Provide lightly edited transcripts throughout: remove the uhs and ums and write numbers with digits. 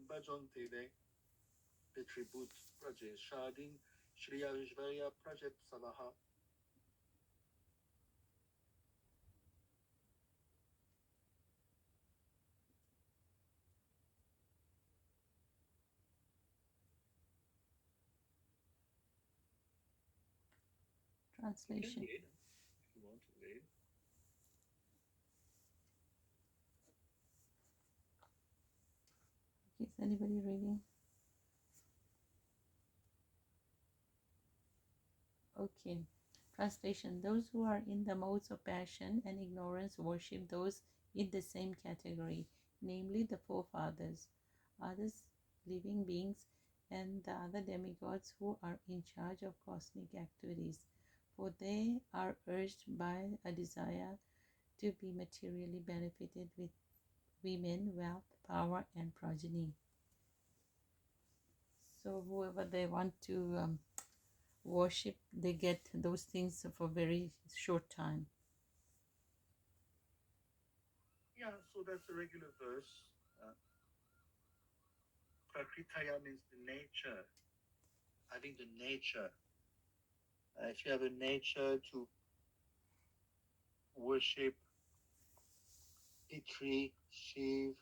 Bhajan Petribut Praje Shadin Shriya Vishvaya Prajet Salaha. Translation. You can read if you want to read. Is anybody reading? Okay. Translation. Those who are in the modes of passion and ignorance worship those in the same category, namely the forefathers, others living beings, and the other demigods who are in charge of cosmic activities, for they are urged by a desire to be materially benefited with women, wealth, power, and progeny. So whoever they want to worship, they get those things for a very short time. Yeah, so that's a regular verse. Prakritaya means the nature, having the nature. If you have a nature to worship Pitri, Shiv.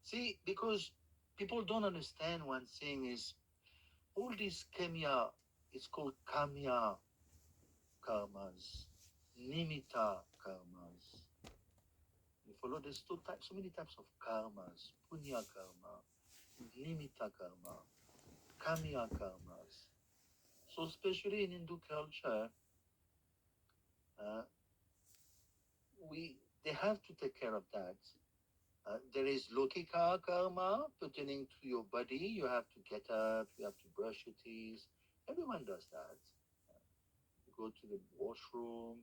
See, because people don't understand one thing is all these kamya, it's called kamya karmas, nimitta karmas. You follow, there's so many types of karmas, punya karma, nimitta karma, kamya karmas. So especially in Hindu culture, uh, they have to take care of that. There is lokika karma pertaining to your body. You have to get up, you have to brush your teeth. Everyone does that. You go to the washroom.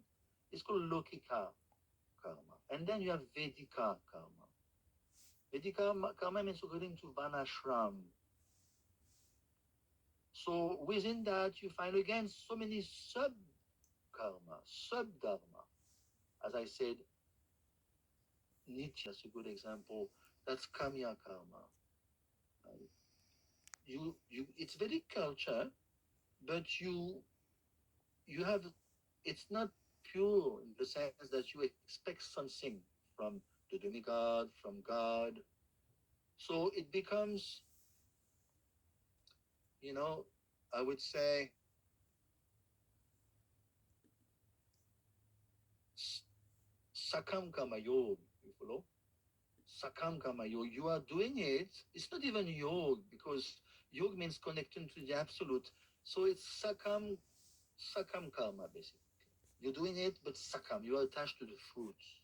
It's called lokika karma. And then you have Vedika karma. Vedika karma means according to Vanashram. So within that, you find again so many sub karma, sub dharma. As I said, Nitya is a good example. That's kamya karma. It's very culture, but you have, it's not pure in the sense that you expect something from the demigod, from God. So it becomes, you know, I would say sakam kama yog, you follow? Sakam kama yog. You are doing it. It's not even yog because yog means connecting to the absolute. So it's sakam karma basically. You're doing it, but sakam, you are attached to the fruits.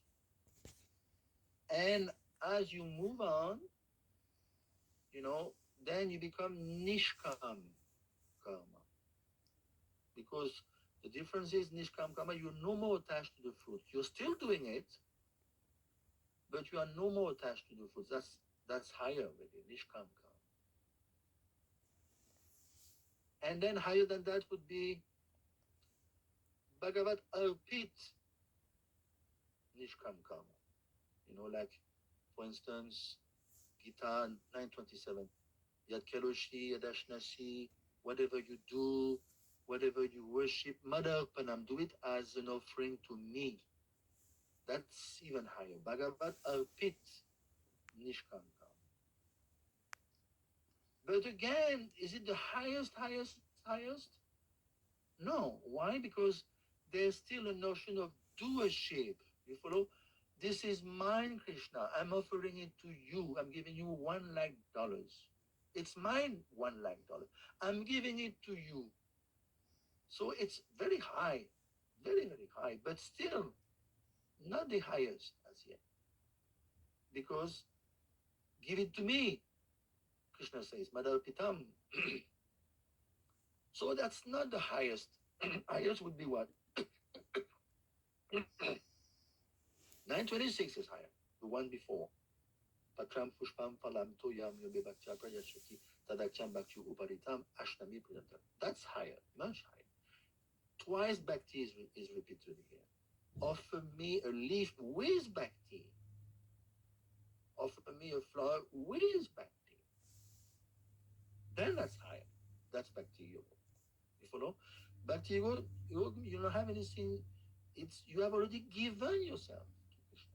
And as you move on, then you become nishkam karma. Because the difference is nishkam karma, you're no more attached to the fruit. You're still doing it, but you are no more attached to the fruit. That's higher already, nishkam karma. And then higher than that would be Bhagavat Arpit nishkam karma. Like for instance, Gita 9:27. Yad Keloshi, Yadashnashi, whatever you do, whatever you worship, Madarpanam, do it as an offering to me. That's even higher. Bhagavat Arpit Nishkankam. But again, is it the highest? No. Why? Because there's still a notion of doership. You follow? This is mine, Krishna. I'm offering it to you. I'm giving you $1,00,000. It's mine, $1,00,000. I'm giving it to you. So it's very high, very, very high, but still not the highest as yet. Because give it to me, Krishna says, Madhava Pitam. So that's not the highest. Highest would be what? 926 is higher, the one before. Patram Pushpam Palam Toyam Yobe Bhaktya Prayashati Tadakcham Bhakti Uparitam Ashnami Priyantam. That's higher, much higher. Twice Bhakti is repeated here. Offer me a leaf with Bhakti. Offer me a flower with Bhakti. follow? Bhakti yoga, you don't have anything. It's you have already given yourself to Krishna.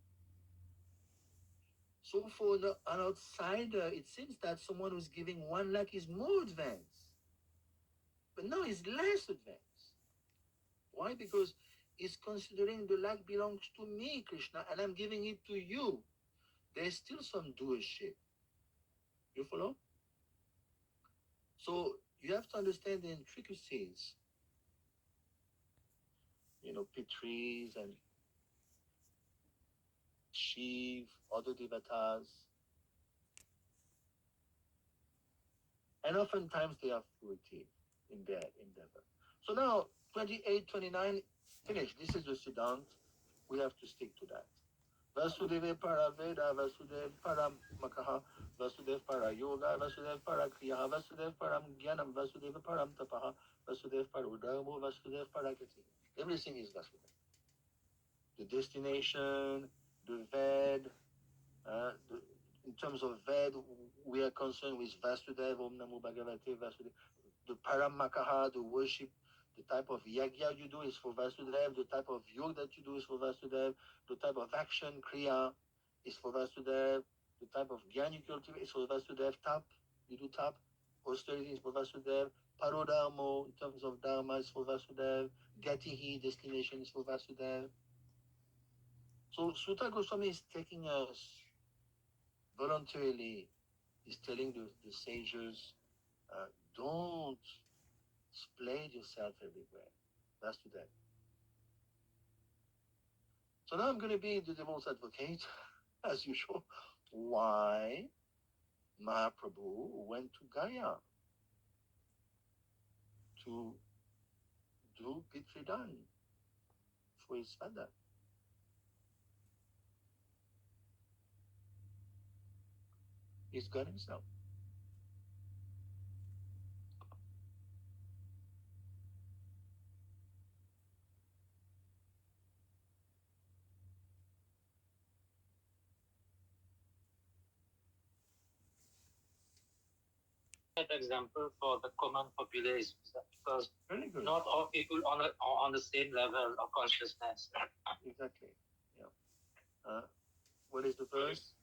So for an outsider, it seems that someone who's giving 1 lakh is more advanced, but no, it's less advanced. Why? Because it's considering the lakh belongs to me, Krishna, and I'm giving it to you. There's still some doership. You follow? So you have to understand the intricacies. Pitris and Shiv, other devatas. And oftentimes they are fruitive in their endeavor. So now, 28, 29, finish. This is the Siddhant. We have to stick to that. Vasudeva para Veda, Vasudeva para Makaha, Vasudeva para Yoga, Vasudeva para Kriya, Vasudeva para Jnanam, Vasudeva para Tapaha, Vasudeva para Udharmo, Vasudeva para Gati. Everything is Vasudeva. The destination, the Ved, in terms of Ved, we are concerned with Vasudeva, Om Namo Bhagavate, Vasudeva. The Paramakaha, the worship, the type of yagya you do is for Vasudeva, the type of yoga that you do is for Vasudeva, the type of action, kriya, is for Vasudeva, the type of gyan you cultivate is for Vasudeva, tap, you do tap, austerity is for Vasudeva, parodharmo, in terms of dharma, is for Vasudeva, gatihi, destination is for Vasudeva. So Sutta Goswami is taking us voluntarily, is telling the sages, don't spread yourself everywhere. That's to that. So now I'm going to be the devil's advocate, as usual. Why Mahaprabhu went to Gaya to do Pitridan for his father? He's God himself. That example for the common population because Very good. not all people on the same level of consciousness. Exactly. Yeah. What is the verse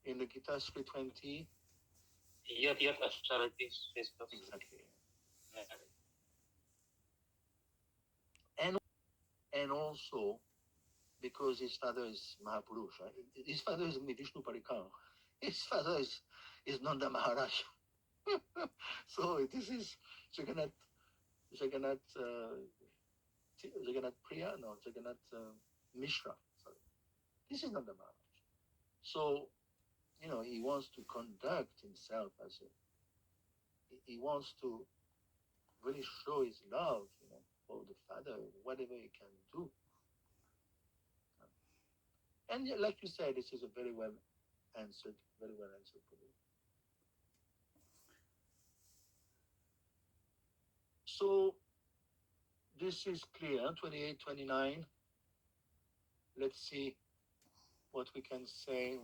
in the Gita 3:20? Yet austerity is Exactly. Yeah. And also because his father is Mahapurusha. His father is Vishnu Parikar. His father is Nanda Maharaj. So this is Jagannath Priya, no, Jagannath Mishra. Sorry. This is Nanda Maharaj. So, he wants to conduct himself he wants to really show his love, for the father, whatever he can do. And like you said, this is a very well answered for you. So this is clear, 28, 29. Let's see what we can say.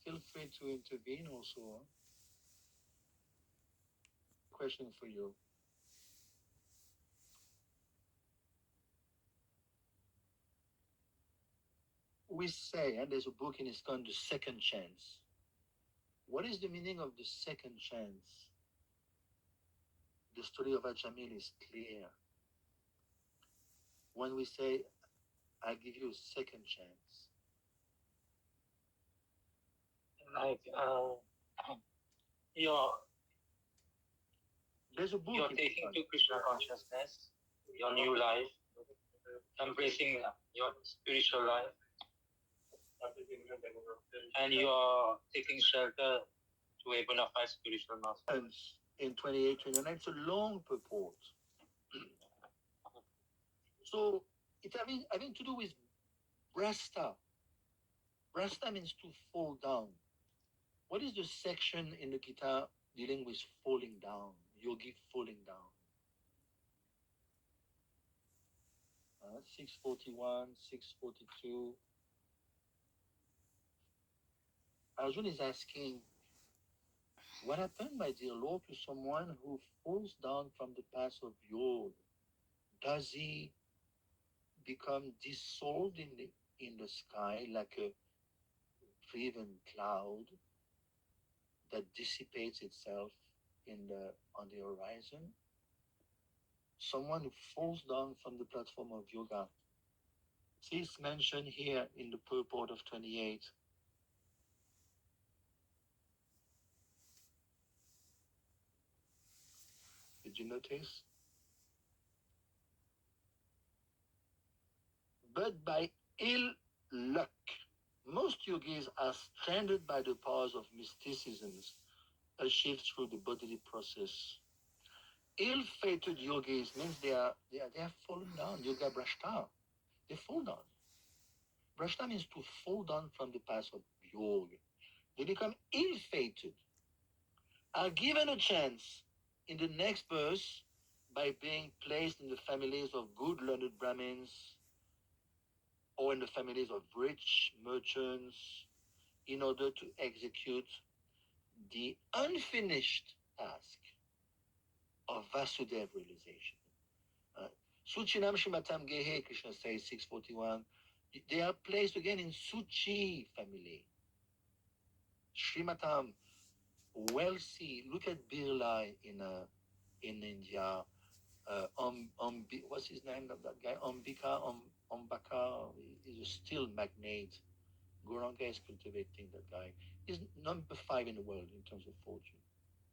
Feel free to intervene also. Question for you. We say, and there's a book in ISKCON, The Second Chance. What is the meaning of the second chance? The story of Ajamil is clear. When we say, I give you a second chance. Like There's a book. You're taking to Krishna consciousness, your new life, embracing your spiritual life, and you are taking shelter to a bona fide spiritual master. In 28, 29, it's a long purport. So it's having to do with brasta. Brasta means to fall down. What is the section in the Gita dealing with falling down? Yogi falling down. 641, 642. Arjun is asking, what happened, my dear Lord, to someone who falls down from the path of yoga? Does he become dissolved in the sky like a driven cloud that dissipates itself on the horizon? Someone who falls down from the platform of yoga. See, it's mentioned here in the purport of 28. Did you notice? But by ill luck, most yogis are stranded by the powers of mysticisms achieved through the bodily process. Ill-fated yogis means they have fallen down. Yoga brashta, they fall down. Brashta means to fall down from the path of yoga. They become ill-fated, are given a chance in the next birth by being placed in the families of good learned Brahmins or in the families of rich merchants in order to execute the unfinished task of Vasudeva realization. Suchinam Shimatam Gehe, Krishna says, 641. They are placed again in Suchi family. Srimatam, wealthy. Look at Birla in India. What's his name? That guy, Ambaka is a steel magnate. Goranga is cultivating that guy. He's number 5 in the world in terms of fortune.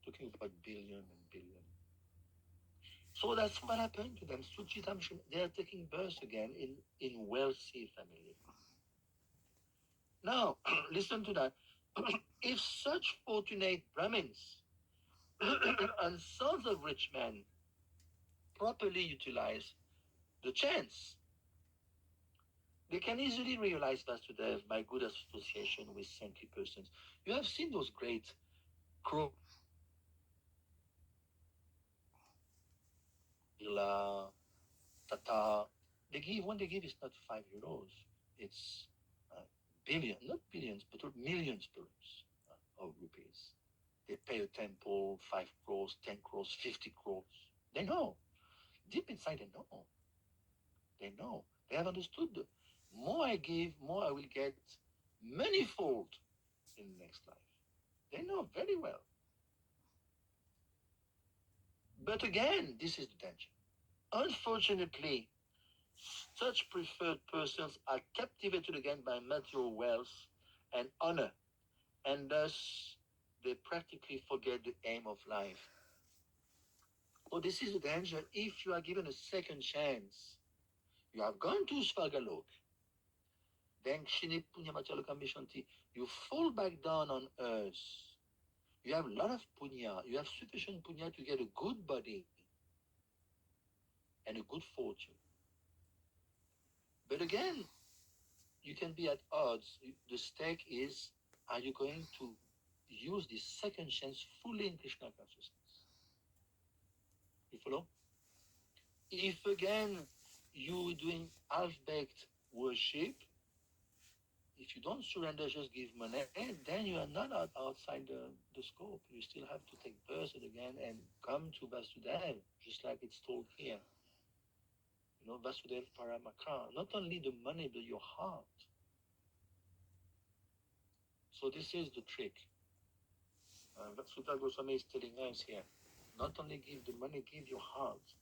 Talking about billion and billion. So that's what happened to them. Suchitam, they are taking birth again in wealthy family. Now, listen to that. If such fortunate Brahmins and sons of rich men properly utilize the chance, they can easily realize Vasudeva by good association with saintly persons. You have seen those great crow, Tata. When they give, it's not €5. It's not billions, but millions dollars of rupees. They pay a temple 5 crores, 10 crores, 50 crores. They know. Deep inside, they know. They know. They have understood. More I give, more I will get manifold in the next life. They know very well. But again, this is the danger. Unfortunately, such preferred persons are captivated again by material wealth and honor, and thus they practically forget the aim of life. So this is the danger. If you are given a second chance, you have gone to Svargalok, then Kshini Punya Machalakam Vishanti, you fall back down on earth. You have a lot of punya. You have sufficient punya to get a good body and a good fortune. But again, you can be at odds. The stake is, are you going to use this second chance fully in Krishna consciousness? You follow? If again you doing half-baked worship, if you don't surrender, just give money, then you are not outside the scope. You still have to take birth again and come to Vasudeva, just like it's told here. You know, Vasudeva Paramaka. Not only the money, but your heart. So this is the trick. Sutta Goswami is telling us here. Not only give the money, give your heart.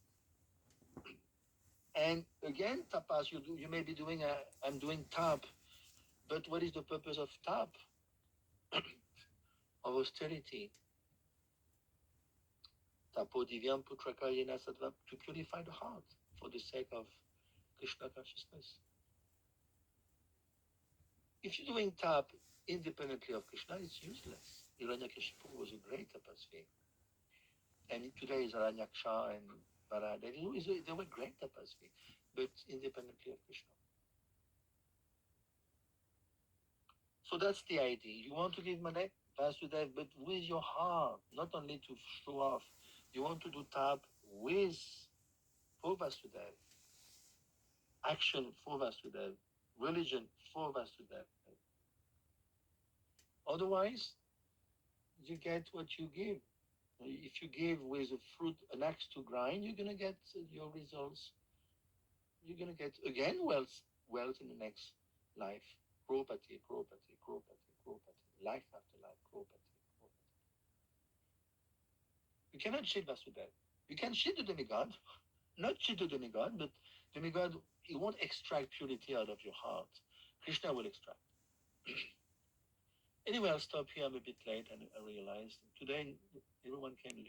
And again, tapas, you may be doing I'm doing tap. But what is the purpose of tap? Of austerity. Tapo divyam putraka yena sattva, to purify the heart for the sake of Krishna consciousness. If you're doing tap independently of Krishna, it's useless. Hiranyakashipu was a great tapasvi. And today is Aranyaksha and Varada. They were great tapasvi, but independently of Krishna. So that's the idea. You want to give money, Vasudeva, but with your heart, not only to show off. You want to do tap for Vasudeva, action for Vasudeva, religion for Vasudeva. Otherwise, you get what you give. If you give with a fruit, an axe to grind, you're going to get your results you're gonna get again wealth in the next life. Crowpati, crowpati, crowpati, crowpati, life after life, crowpati, crowpati. You cannot cheat Vasudeva. You can cheat the demigod, not cheat the demigod, but demigod, he won't extract purity out of your heart. Krishna will extract. Anyway, I'll stop here. I'm a bit late, and I realized today everyone came late.